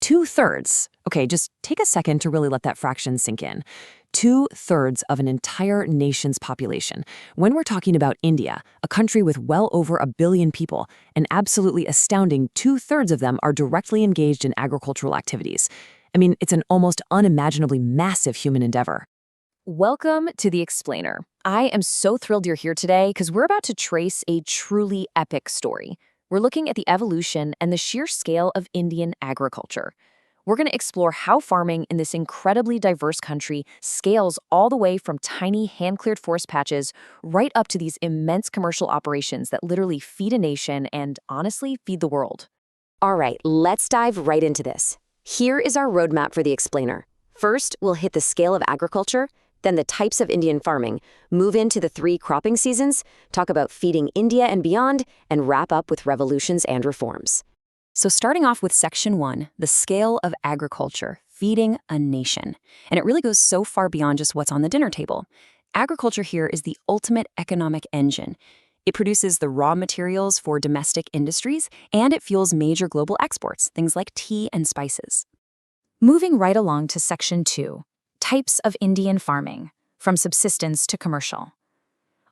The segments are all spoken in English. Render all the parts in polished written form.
2/3. Okay, just take a second to really let that fraction sink in. 2/3 of an entire nation's population. When we're talking about India, a country with well over 1 billion people, an absolutely astounding 2/3 of them are directly engaged in agricultural activities. I mean, it's an almost unimaginably massive human endeavor. Welcome to The Explainer. I am so thrilled you're here today because we're about to trace a truly epic story. We're looking at the evolution and the sheer scale of Indian agriculture. We're going to explore how farming in this incredibly diverse country scales all the way from tiny hand-cleared forest patches right up to these immense commercial operations that literally feed a nation and, honestly, feed the world. All right, let's dive right into this. Here is our roadmap for The Explainer. First, we'll hit the scale of agriculture, then the types of Indian farming, move into the 3 cropping seasons, talk about feeding India and beyond, and wrap up with revolutions and reforms. So starting off with Section 1, the scale of agriculture, feeding a nation. And it really goes so far beyond just what's on the dinner table. Agriculture here is the ultimate economic engine. It produces the raw materials for domestic industries, and it fuels major global exports, things like tea and spices. Moving right along to Section 2, types of Indian farming, from subsistence to commercial.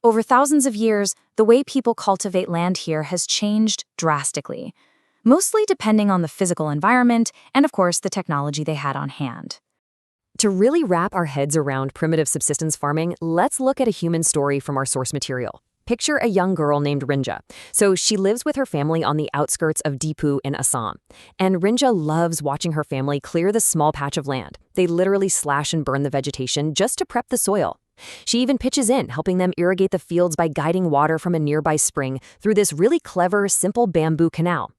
Over thousands of years, the way people cultivate land here has changed drastically, mostly depending on the physical environment and, of course, the technology they had on hand. To really wrap our heads around primitive subsistence farming, let's look at a human story from our source material. Picture a young girl named Rinja. So she lives with her family on the outskirts of Dipu in Assam. And Rinja loves watching her family clear the small patch of land. They literally slash and burn the vegetation just to prep the soil. She even pitches in, helping them irrigate the fields by guiding water from a nearby spring through this really clever, simple bamboo canal.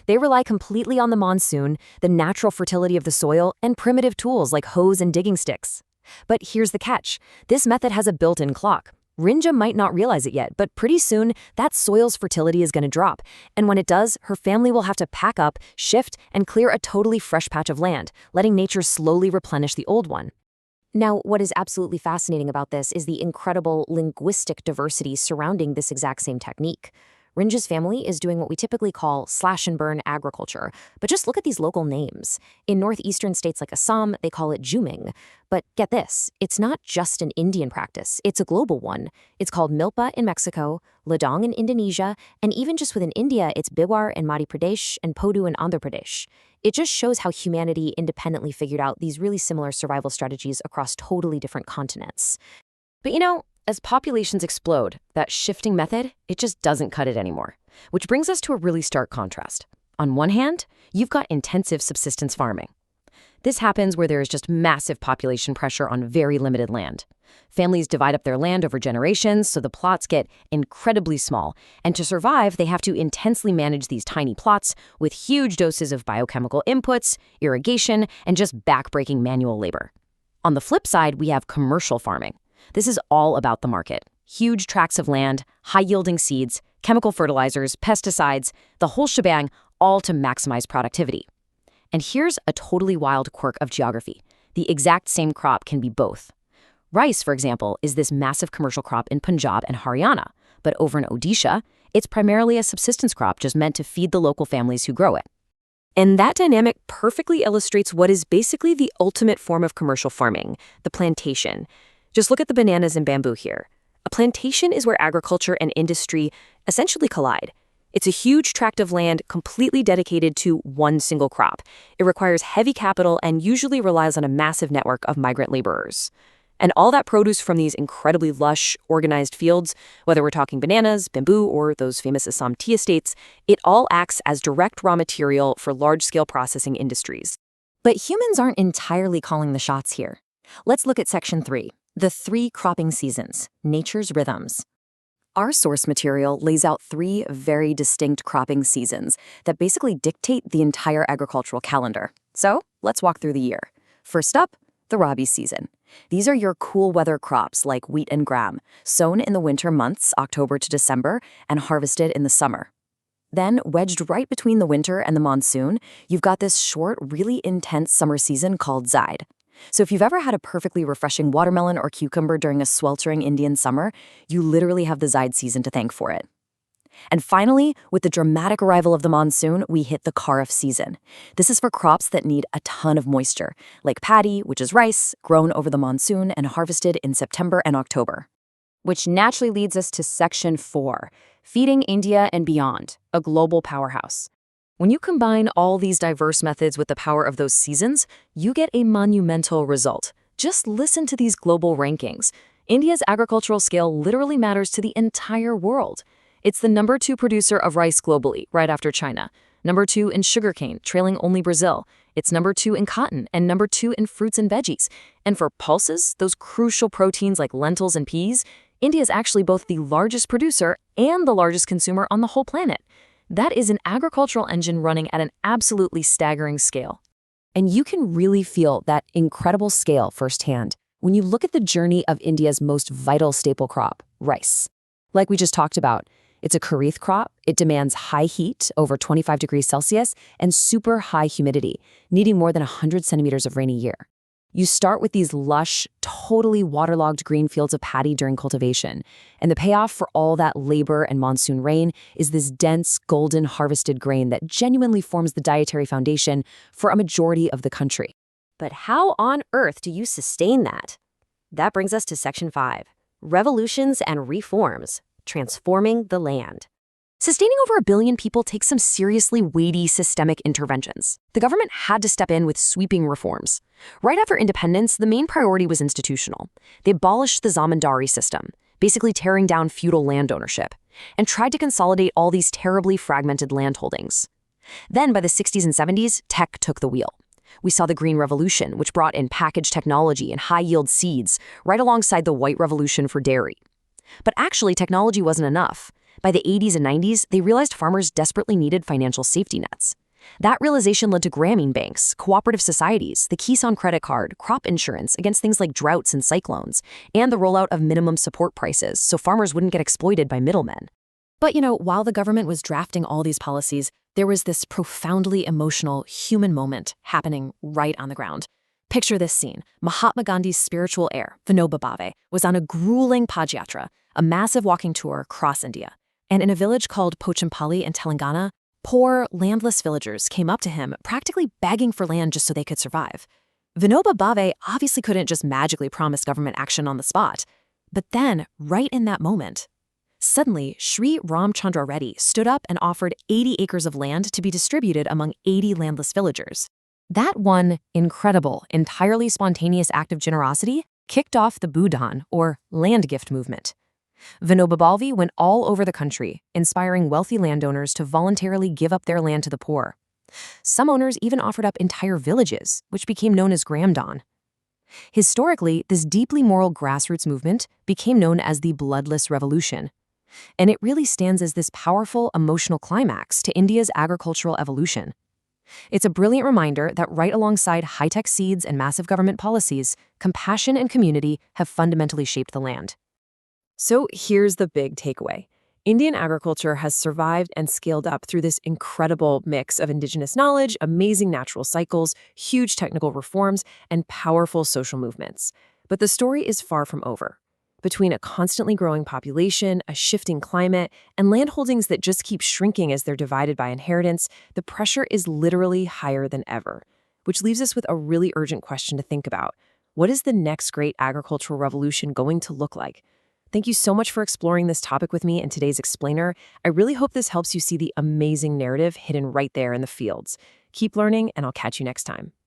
They rely completely on the monsoon, the natural fertility of the soil, and primitive tools like hoes and digging sticks. But here's the catch. This method has a built-in clock. Rinja might not realize it yet, but pretty soon, that soil's fertility is going to drop. And when it does, her family will have to pack up, shift, and clear a totally fresh patch of land, letting nature slowly replenish the old one. Now, what is absolutely fascinating about this is the incredible linguistic diversity surrounding this exact same technique. Rinja's family is doing what we typically call slash-and-burn agriculture, but just look at these local names. In northeastern states like Assam, they call it juming. But get this, it's not just an Indian practice, it's a global one. It's called milpa in Mexico, ladang in Indonesia, and even just within India, it's biwar in Madhya Pradesh and podu in Andhra Pradesh. It just shows how humanity independently figured out these really similar survival strategies across totally different continents. But as populations explode, that shifting method, it just doesn't cut it anymore. Which brings us to a really stark contrast. On one hand, you've got intensive subsistence farming. This happens where there is just massive population pressure on very limited land. Families divide up their land over generations, so the plots get incredibly small. And to survive, they have to intensely manage these tiny plots with huge doses of biochemical inputs, irrigation, and just backbreaking manual labor. On the flip side, we have commercial farming. This is all about the market. Huge tracts of land, high-yielding seeds, chemical fertilizers, pesticides, the whole shebang, all to maximize productivity. And here's a totally wild quirk of geography. The exact same crop can be both. Rice, for example, is this massive commercial crop in Punjab and Haryana, but over in Odisha, it's primarily a subsistence crop just meant to feed the local families who grow it. And that dynamic perfectly illustrates what is basically the ultimate form of commercial farming, the plantation. Just look at the bananas and bamboo here. A plantation is where agriculture and industry essentially collide. It's a huge tract of land completely dedicated to one single crop. It requires heavy capital and usually relies on a massive network of migrant laborers. And all that produce from these incredibly lush, organized fields, whether we're talking bananas, bamboo, or those famous Assam tea estates, it all acts as direct raw material for large-scale processing industries. But humans aren't entirely calling the shots here. Let's look at Section 3. The 3 cropping seasons, nature's rhythms. Our source material lays out 3 very distinct cropping seasons that basically dictate the entire agricultural calendar. So let's walk through the year. First up, the Rabi season. These are your cool weather crops like wheat and gram, sown in the winter months, October to December, and harvested in the summer. Then, wedged right between the winter and the monsoon, you've got this short, really intense summer season called Zaid. So if you've ever had a perfectly refreshing watermelon or cucumber during a sweltering Indian summer, you literally have the Zaid season to thank for it. And finally, with the dramatic arrival of the monsoon, we hit the Kharif season. This is for crops that need a ton of moisture, like paddy, which is rice, grown over the monsoon and harvested in September and October. Which naturally leads us to Section 4, Feeding India and Beyond, a global powerhouse. When you combine all these diverse methods with the power of those seasons, you get a monumental result. Just listen to these global rankings. India's agricultural scale literally matters to the entire world. It's the number 2 producer of rice globally, right after China. Number 2 in sugarcane, trailing only Brazil. It's number 2 in cotton and number 2 in fruits and veggies. And for pulses, those crucial proteins like lentils and peas, India is actually both the largest producer and the largest consumer on the whole planet. That is an agricultural engine running at an absolutely staggering scale. And you can really feel that incredible scale firsthand when you look at the journey of India's most vital staple crop, rice. Like we just talked about, it's a Kharif crop. It demands high heat, over 25 degrees Celsius, and super high humidity, needing more than 100 centimeters of rain a year. You start with these lush, totally waterlogged green fields of paddy during cultivation, and the payoff for all that labor and monsoon rain is this dense, golden harvested grain that genuinely forms the dietary foundation for a majority of the country. But how on earth do you sustain that? That brings us to Section 5, Revolutions and Reforms, Transforming the Land. Sustaining over 1 billion people takes some seriously weighty systemic interventions. The government had to step in with sweeping reforms. Right after independence, the main priority was institutional. They abolished the zamindari system, basically tearing down feudal land ownership, and tried to consolidate all these terribly fragmented land holdings. Then, by the 60s and 70s, tech took the wheel. We saw the Green Revolution, which brought in packaged technology and high-yield seeds, right alongside the White Revolution for dairy. But actually, technology wasn't enough. By the 80s and 90s, they realized farmers desperately needed financial safety nets. That realization led to Grameen banks, cooperative societies, the Kisan credit card, crop insurance against things like droughts and cyclones, and the rollout of minimum support prices so farmers wouldn't get exploited by middlemen. But while the government was drafting all these policies, there was this profoundly emotional human moment happening right on the ground. Picture this scene. Mahatma Gandhi's spiritual heir, Vinoba Bhave, was on a grueling Padayatra, a massive walking tour across India. And in a village called Pochampally in Telangana, poor, landless villagers came up to him, practically begging for land just so they could survive. Vinoba Bhave obviously couldn't just magically promise government action on the spot. But then, right in that moment, suddenly, Sri Ramchandra Reddy stood up and offered 80 acres of land to be distributed among 80 landless villagers. That one incredible, entirely spontaneous act of generosity kicked off the Bhudan, or land gift movement. Vinoba Bhave went all over the country, inspiring wealthy landowners to voluntarily give up their land to the poor. Some owners even offered up entire villages, which became known as Gramdan. Historically, this deeply moral grassroots movement became known as the Bloodless Revolution. And it really stands as this powerful emotional climax to India's agricultural evolution. It's a brilliant reminder that right alongside high-tech seeds and massive government policies, compassion and community have fundamentally shaped the land. So here's the big takeaway. Indian agriculture has survived and scaled up through this incredible mix of indigenous knowledge, amazing natural cycles, huge technical reforms, and powerful social movements. But the story is far from over. Between a constantly growing population, a shifting climate, and landholdings that just keep shrinking as they're divided by inheritance, the pressure is literally higher than ever. Which leaves us with a really urgent question to think about. What is the next great agricultural revolution going to look like? Thank you so much for exploring this topic with me in today's Explainer. I really hope this helps you see the amazing narrative hidden right there in the fields. Keep learning, and I'll catch you next time.